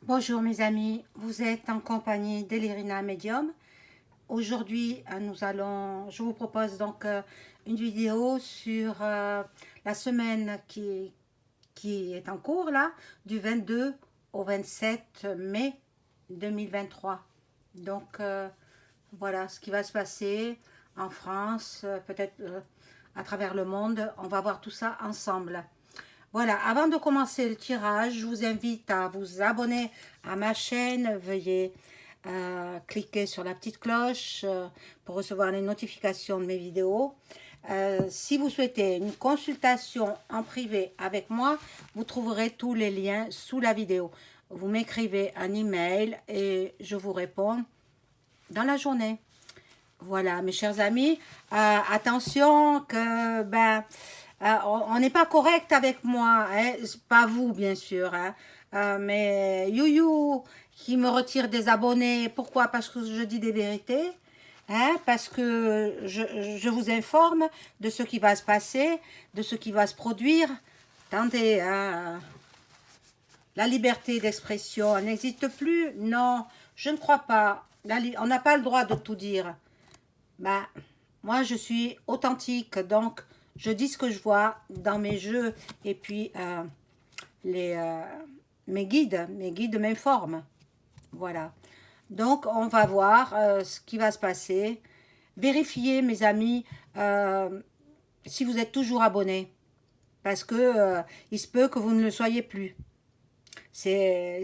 Bonjour mes amis, vous êtes en compagnie d'Elirina Medium. Aujourd'hui, je vous propose donc une vidéo sur la semaine qui est en cours là, du 22 au 27 mai 2023. Donc voilà ce qui va se passer en France, peut-être à travers le monde. On va voir tout ça ensemble. Voilà, avant de commencer le tirage, je vous invite à vous abonner à ma chaîne. Veuillez cliquer sur la petite cloche pour recevoir les notifications de mes vidéos. Si vous souhaitez une consultation en privé avec moi, vous trouverez tous les liens sous la vidéo. Vous m'écrivez un email et je vous réponds dans la journée. Voilà, mes chers amis, attention que on n'est pas correct avec moi, hein, pas vous bien sûr, hein, mais Youyou qui me retire des abonnés. Pourquoi? Parce que je dis des vérités, hein, parce que je vous informe de ce qui va se passer, de ce qui va se produire. Attendez, hein, la liberté d'expression n'existe plus? Non, je ne crois pas. On n'a pas le droit de tout dire. Bah, moi, je suis authentique, donc je dis ce que je vois dans mes jeux et puis les, mes guides m'informent. Voilà. Donc, on va voir ce qui va se passer. Vérifiez, mes amis, si vous êtes toujours abonnés, parce que il se peut que vous ne le soyez plus. C'est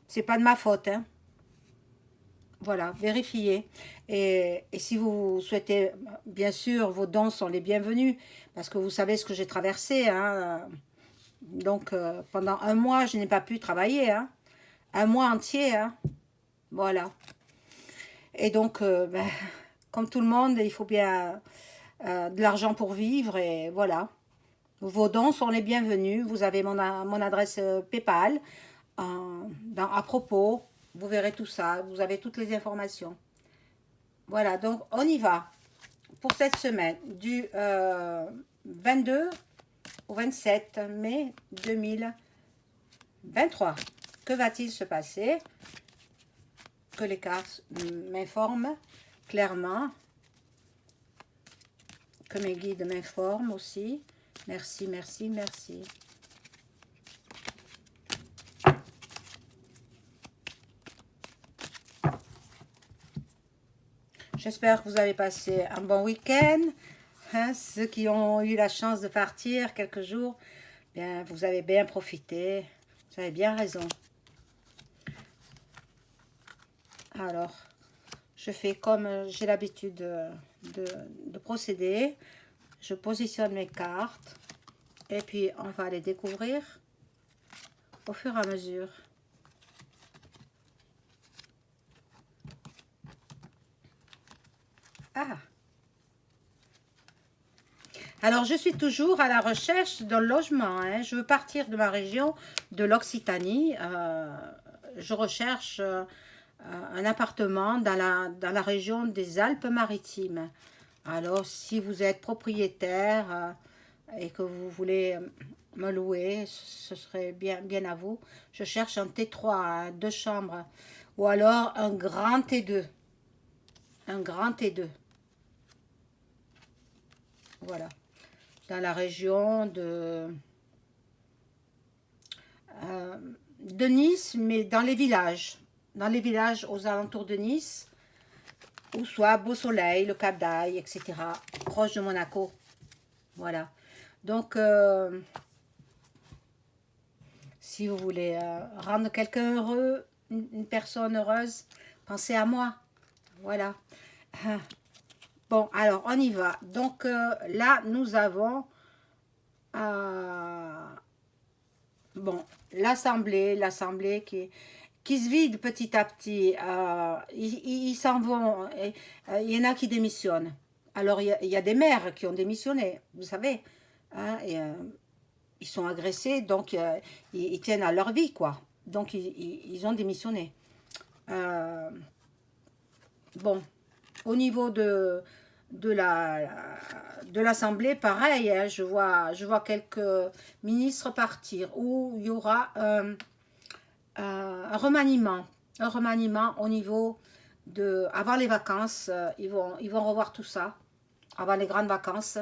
c'est pas de ma faute, hein. Voilà, vérifiez. Et si vous souhaitez, bien sûr, vos dons sont les bienvenus, parce que vous savez ce que j'ai traversé, hein. Donc, pendant un mois, je n'ai pas pu travailler, hein. Un mois entier, hein. Voilà. Et donc, comme tout le monde, il faut bien de l'argent pour vivre, et voilà. Vos dons sont les bienvenus. Vous avez mon adresse PayPal à propos. Vous verrez tout ça. Vous avez toutes les informations. Voilà, donc on y va pour cette semaine du 22 au 27 mai 2023. Que va-t-il se passer? Que les cartes m'informent clairement, que mes guides m'informent aussi. Merci, merci, merci. J'espère que vous avez passé un bon week-end. Hein, ceux qui ont eu la chance de partir quelques jours, bien, vous avez bien profité. Vous avez bien raison. Alors, je fais comme j'ai l'habitude de procéder. Je positionne mes cartes et puis on va les découvrir au fur et à mesure. Ah! Alors, je suis toujours à la recherche d'un logement, hein. Je veux partir de ma région, de l'Occitanie. Je recherche un appartement dans la région des Alpes-Maritimes. Alors, si vous êtes propriétaire et que vous voulez me louer, ce serait bien à vous. Je cherche un T3, hein, 2 chambres, ou alors un grand T2. Un grand T2. Voilà. Dans la région de Nice, mais dans les villages. Dans les villages aux alentours de Nice, ou soit Beau Soleil, le Cap d'Aille, etc. Proche de Monaco. Voilà. Donc, si vous voulez rendre quelqu'un heureux, une personne heureuse, pensez à moi. Voilà. Bon, alors, on y va. Donc, là, nous avons... bon, l'assemblée qui se vide petit à petit. Ils s'en vont. Il y en a qui démissionnent. Alors, il y a des maires qui ont démissionné, vous savez. Hein, et, ils sont agressés, donc ils tiennent à leur vie, quoi. Donc, ils ont démissionné. Euh, bon, au niveau de l'Assemblée, pareil, hein, je vois quelques ministres partir, où il y aura un remaniement au niveau de, avant les vacances, ils vont revoir tout ça, avant les grandes vacances,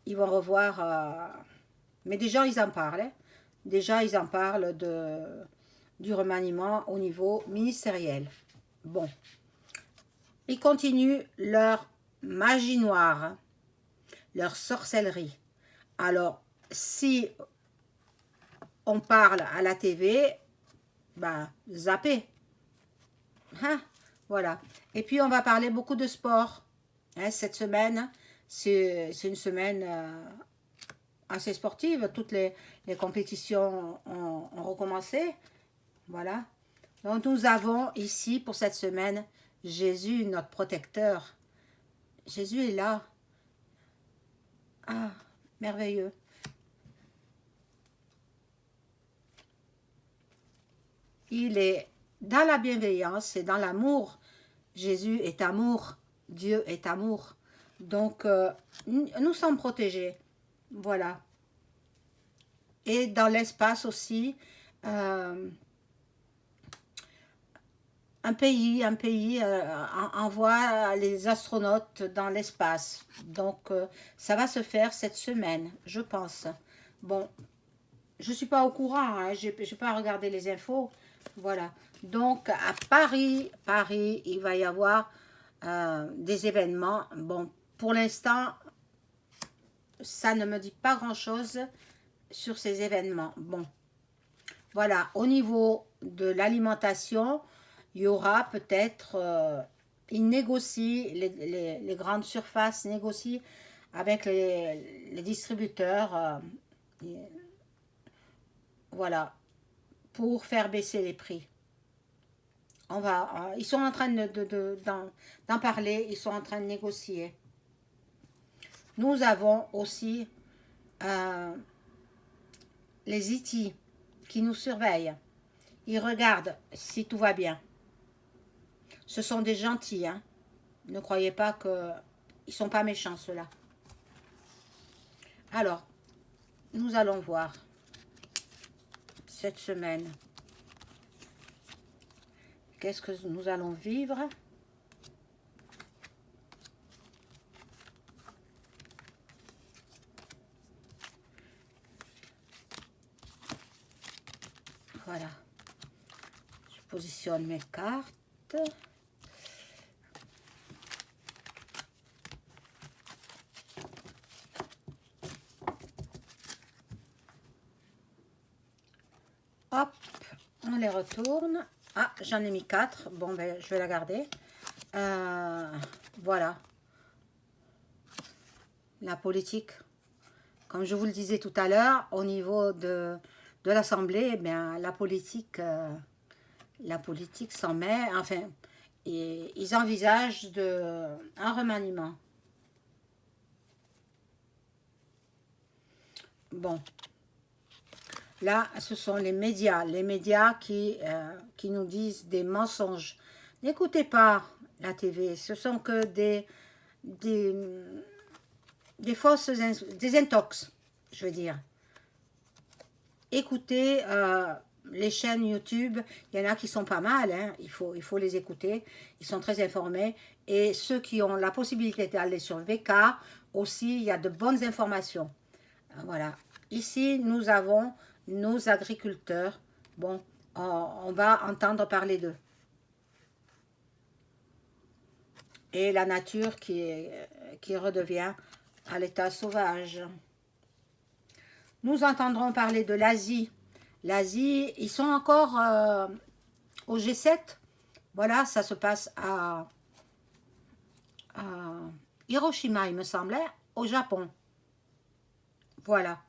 ils vont revoir, mais déjà ils en parlent, hein. Déjà ils en parlent du remaniement au niveau ministériel. Bon, ils continuent leur magie noire, hein, leur sorcellerie. Alors, si on parle à la TV, ben, zappez. Hein, voilà. Et puis, on va parler beaucoup de sport. Hein, cette semaine, c'est une semaine assez sportive. Toutes les compétitions ont recommencé. Voilà. Donc, nous avons ici, pour cette semaine, Jésus, notre protecteur. Jésus est là. Ah, merveilleux. Il est dans la bienveillance et dans l'amour. Jésus est amour. Dieu est amour. Donc, nous sommes protégés. Voilà. Et dans l'espace aussi, un pays envoie les astronautes dans l'espace. Donc, ça va se faire cette semaine, je pense. Bon, je ne suis pas au courant, hein, je n'ai pas regardé les infos. Voilà. Donc, à Paris, il va y avoir des événements. Bon, pour l'instant, ça ne me dit pas grand-chose sur ces événements. Bon, voilà. Au niveau de l'alimentation, il y aura peut-être, ils négocient, les grandes surfaces négocient avec les distributeurs, voilà, pour faire baisser les prix. Ils sont en train d'en parler, ils sont en train de négocier. Nous avons aussi les IT qui nous surveillent. Ils regardent si tout va bien. Ce sont des gentils, hein. Ne croyez pas qu'ils ne sont pas méchants, ceux-là. Alors, nous allons voir cette semaine. Qu'est-ce que nous allons vivre? Voilà. Je positionne mes cartes. Hop, on les retourne. Ah, j'en ai mis 4. Bon, ben, je vais la garder. Voilà. La politique. Comme je vous le disais tout à l'heure, au niveau de l'Assemblée, eh bien, la politique s'en met. Enfin, et ils envisagent un remaniement. Bon. Là, ce sont les médias qui nous disent des mensonges. N'écoutez pas la TV, ce sont que des fausses, des intox, je veux dire. Écoutez les chaînes YouTube, il y en a qui sont pas mal, hein, il faut les écouter, ils sont très informés. Et ceux qui ont la possibilité d'aller sur VK, aussi, il y a de bonnes informations. Voilà. Ici, nous avons nos agriculteurs. Bon, on va entendre parler d'eux. Et la nature qui redevient à l'état sauvage. Nous entendrons parler de l'Asie. L'Asie, ils sont encore au G7. Voilà, ça se passe à Hiroshima, il me semblait, au Japon. Voilà.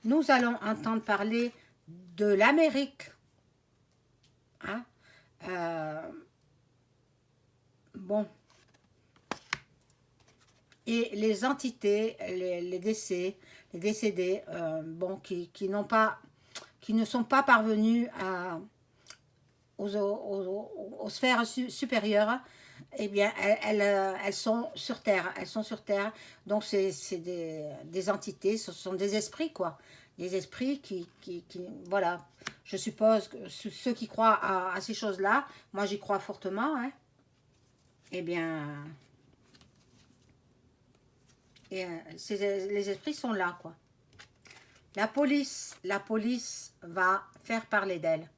Nous allons entendre parler de l'Amérique. Hein? Bon. Et les entités, les décédés, bon, qui ne sont pas parvenus aux sphères supérieures, eh bien, elles sont sur Terre. Elles sont sur Terre. Donc, c'est des entités, ce sont des esprits, quoi. Des esprits qui voilà. Je suppose que ceux qui croient à ces choses-là, moi j'y crois fortement, hein, eh bien, les esprits sont là, quoi. La police va faire parler d'elle.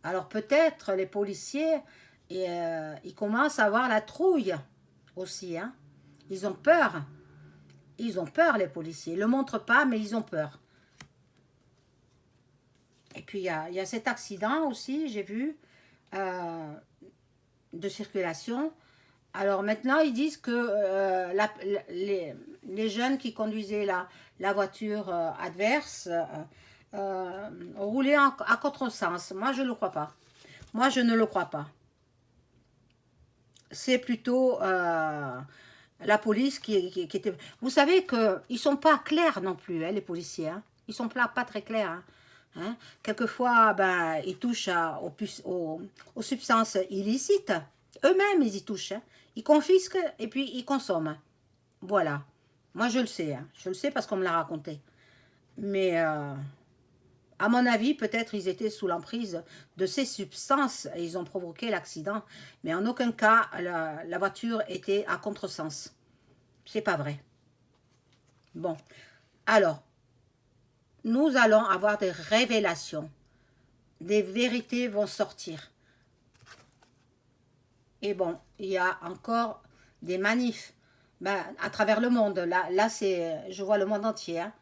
Alors peut-être les policiers, ils commencent à avoir la trouille aussi, hein. Ils ont peur. Ils ont peur, les policiers. Ils ne le montrent pas, mais ils ont peur. Et puis il y a cet accident aussi, j'ai vu, euh, de circulation. Alors maintenant, ils disent que les jeunes qui conduisaient la voiture adverse roulaient à contresens. Moi, je ne le crois pas. Moi, je ne le crois pas. C'est plutôt la police qui était... Vous savez qu'ils ne sont pas clairs non plus, hein, les policiers. Hein. Ils ne sont pas très clairs. Hein. Hein. Quelquefois, ben, ils touchent aux substances illicites. Eux-mêmes, ils y touchent. Hein. Ils confisquent et puis ils consomment. Voilà. Moi, je le sais. Hein. Je le sais parce qu'on me l'a raconté. Mais, à mon avis, peut-être ils étaient sous l'emprise de ces substances et ils ont provoqué l'accident. Mais en aucun cas, la voiture était à contresens. C'est pas vrai. Bon. Alors, nous allons avoir des révélations. Des vérités vont sortir. Et bon, il y a encore des manifs ben, à travers le monde. Là c'est, je vois le monde entier. Hein.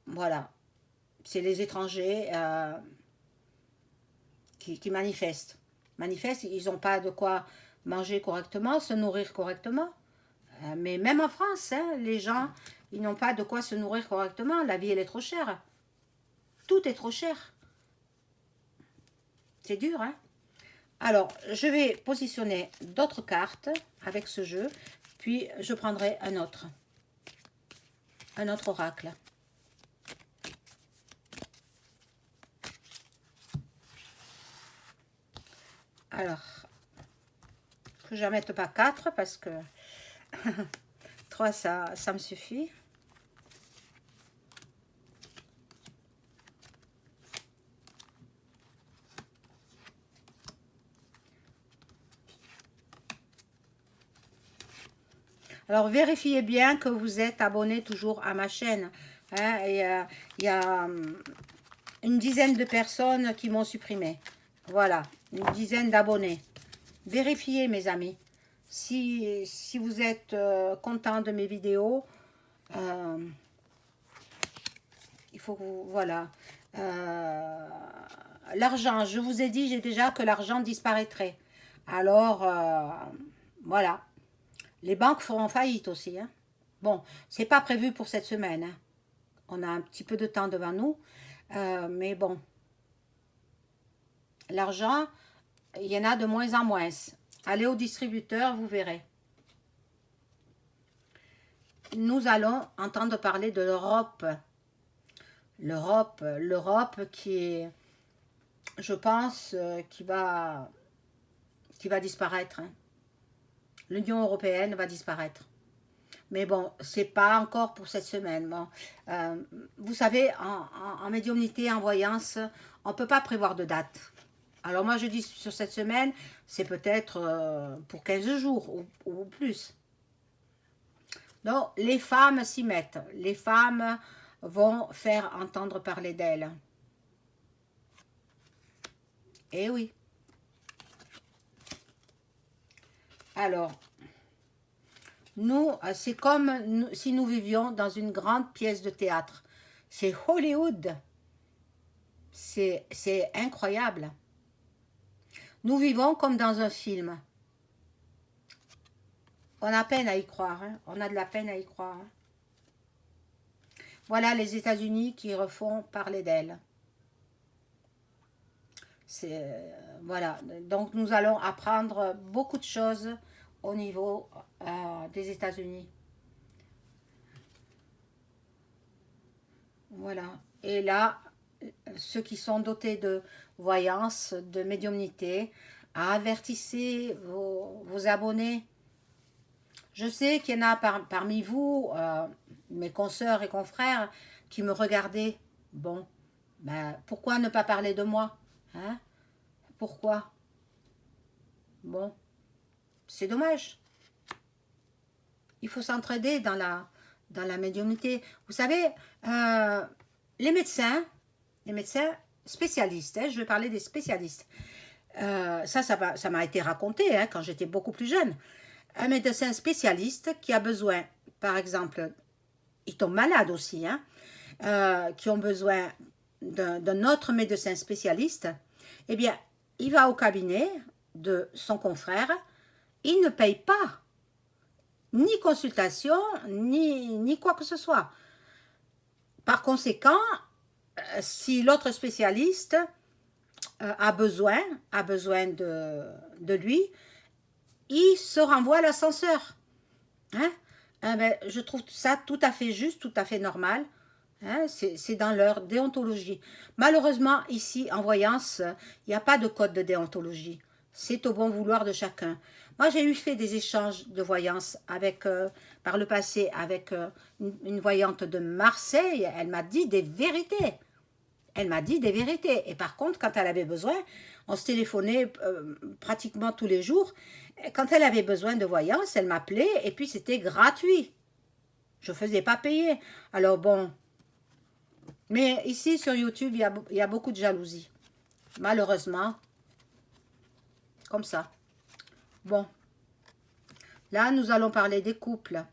Voilà. C'est les étrangers qui manifestent. Manifestent, ils n'ont pas de quoi manger correctement, se nourrir correctement. Mais même en France, hein, les gens, ils n'ont pas de quoi se nourrir correctement. La vie, elle est trop chère. Tout est trop cher. C'est dur, hein? Alors, je vais positionner d'autres cartes avec ce jeu, puis je prendrai un autre oracle. Alors, que je ne mette pas 4 parce que 3, ça me suffit. Alors, vérifiez bien que vous êtes abonné toujours à ma chaîne. Hein, et, il y a une dizaine de personnes qui m'ont supprimé. Voilà, une dizaine d'abonnés. Vérifiez, mes amis. Si vous êtes content de mes vidéos, il faut que vous... Voilà. L'argent, je vous ai dit déjà que l'argent disparaîtrait. Alors, voilà. Les banques feront faillite aussi. Hein. Bon, c'est pas prévu pour cette semaine. Hein. On a un petit peu de temps devant nous. Mais bon, l'argent, il y en a de moins en moins. Allez au distributeur, vous verrez. Nous allons entendre parler de l'Europe. L'Europe qui est, je pense, qui va disparaître. Hein. L'Union européenne va disparaître. Mais bon, c'est pas encore pour cette semaine. Bon, vous savez, en médiumnité, en voyance, on ne peut pas prévoir de date. Alors moi, je dis sur cette semaine, c'est peut-être pour 15 jours ou plus. Donc, les femmes s'y mettent. Les femmes vont faire entendre parler d'elles. Eh oui. Alors, nous, c'est comme si nous vivions dans une grande pièce de théâtre. C'est Hollywood. C'est incroyable. Nous vivons comme dans un film. On a peine à y croire. Hein. On a de la peine à y croire. Hein. Voilà les États-Unis qui refont parler d'elles. Voilà. Donc nous allons apprendre beaucoup de choses au niveau des États-Unis. Voilà. Et là, ceux qui sont dotés de voyance, de médiumnité, avertissez vos abonnés. Je sais qu'il y en a parmi vous, mes consoeurs et confrères, qui me regardaient. Bon, Ben, pourquoi ne pas parler de moi, hein? Pourquoi? Bon, c'est dommage. Il faut s'entraider dans la médiumnité. Vous savez, euh, les médecins, les médecins spécialistes, hein, je vais parler des spécialistes. Ça m'a été raconté hein, quand j'étais beaucoup plus jeune. Un médecin spécialiste qui a besoin, par exemple, ils tombent malades aussi, hein, qui ont besoin d'un autre médecin spécialiste, eh bien, il va au cabinet de son confrère, il ne paye pas ni consultation, ni quoi que ce soit. Par conséquent, si l'autre spécialiste a besoin de lui, il se renvoie à l'ascenseur. Hein? Ben, je trouve ça tout à fait juste, tout à fait normal. Hein? C'est dans leur déontologie. Malheureusement, ici, en voyance, il n'y a pas de code de déontologie. C'est au bon vouloir de chacun. Moi, j'ai eu fait des échanges de voyance avec, par le passé avec une voyante de Marseille. Elle m'a dit des vérités. Elle m'a dit des vérités. Et par contre, quand elle avait besoin, on se téléphonait pratiquement tous les jours. Quand elle avait besoin de voyance, elle m'appelait et puis c'était gratuit. Je ne faisais pas payer. Alors bon. Mais ici, sur YouTube, il y a beaucoup de jalousie. Malheureusement. Comme ça. Bon. Là, nous allons parler des couples.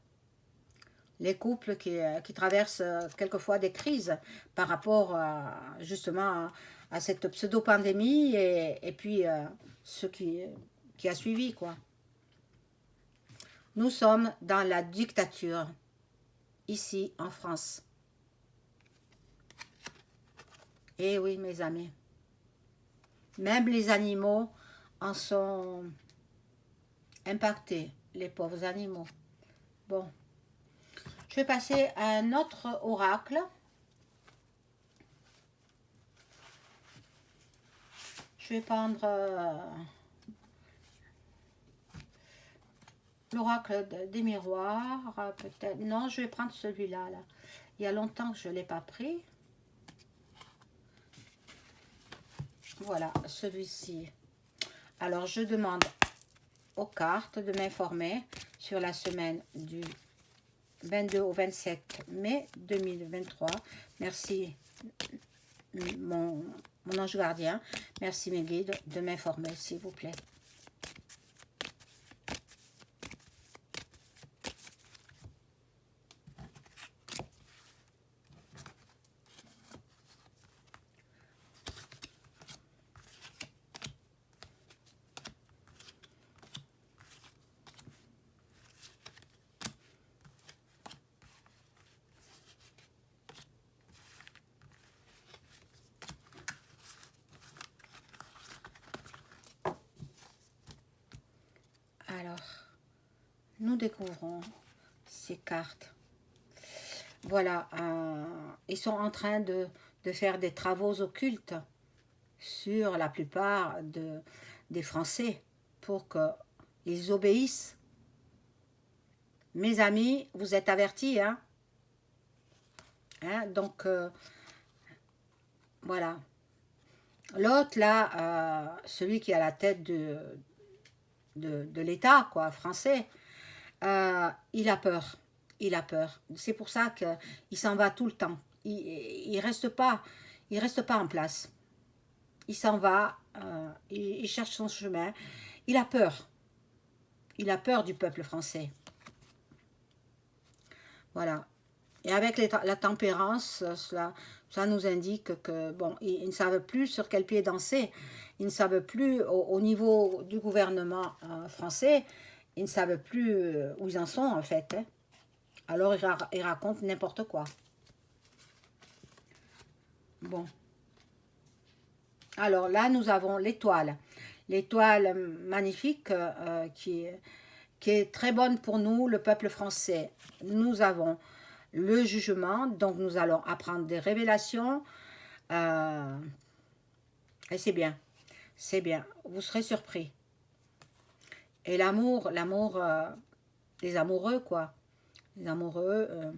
Les couples qui traversent quelquefois des crises par rapport justement à cette pseudo-pandémie et puis ce qui a suivi, quoi. Nous sommes dans la dictature, ici en France. Eh oui, mes amis. Même les animaux en sont impactés, les pauvres animaux. Bon. Je vais passer à un autre oracle. Je vais prendre l'oracle des miroirs, peut-être. Non, je vais prendre celui-là. Là. Il y a longtemps que je ne l'ai pas pris. Voilà, celui-ci. Alors, je demande aux cartes de m'informer sur la semaine du 22 au 27 mai 2023. Merci mon ange gardien. Merci mes guides de m'informer, s'il vous plaît. Alors, nous découvrons ces cartes. Voilà, ils sont en train de faire des travaux occultes sur la plupart des Français pour qu'ils obéissent. Mes amis, vous êtes avertis, hein? Donc, voilà. L'autre, là, celui qui a la tête de l'État, quoi, français, il a peur. Il a peur. C'est pour ça qu'il s'en va tout le temps. Il reste pas en place. Il s'en va, il cherche son chemin. Il a peur. Il a peur du peuple français. Voilà. Et avec la tempérance, ça nous indique que, bon, ils ne savent plus sur quel pied danser. Ils ne savent plus, au niveau du gouvernement français, ils ne savent plus où ils en sont, en fait. Hein. Alors, ils racontent n'importe quoi. Bon. Alors, là, nous avons l'étoile. L'étoile magnifique qui est très bonne pour nous, le peuple français. Nous avons le jugement, donc nous allons apprendre des révélations. Et c'est bien, vous serez surpris. Et l'amour des amoureux, quoi. Les amoureux,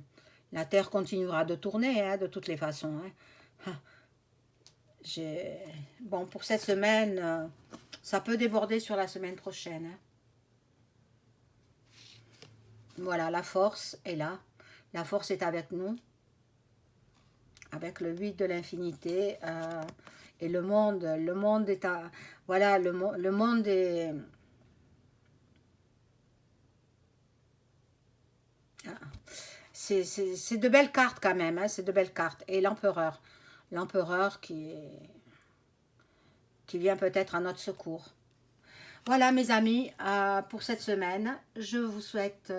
la terre continuera de tourner, hein, de toutes les façons. Hein. Bon, pour cette semaine, ça peut déborder sur la semaine prochaine, hein. Voilà, la force est là. La force est avec nous, avec le 8 de l'infinité. Et le monde est à... Voilà, le monde est... C'est de belles cartes quand même, hein, c'est de belles cartes. Et l'empereur. L'empereur qui vient peut-être à notre secours. Voilà mes amis, pour cette semaine. Je vous souhaite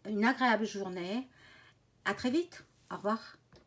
une agréable journée. À très vite. Au revoir.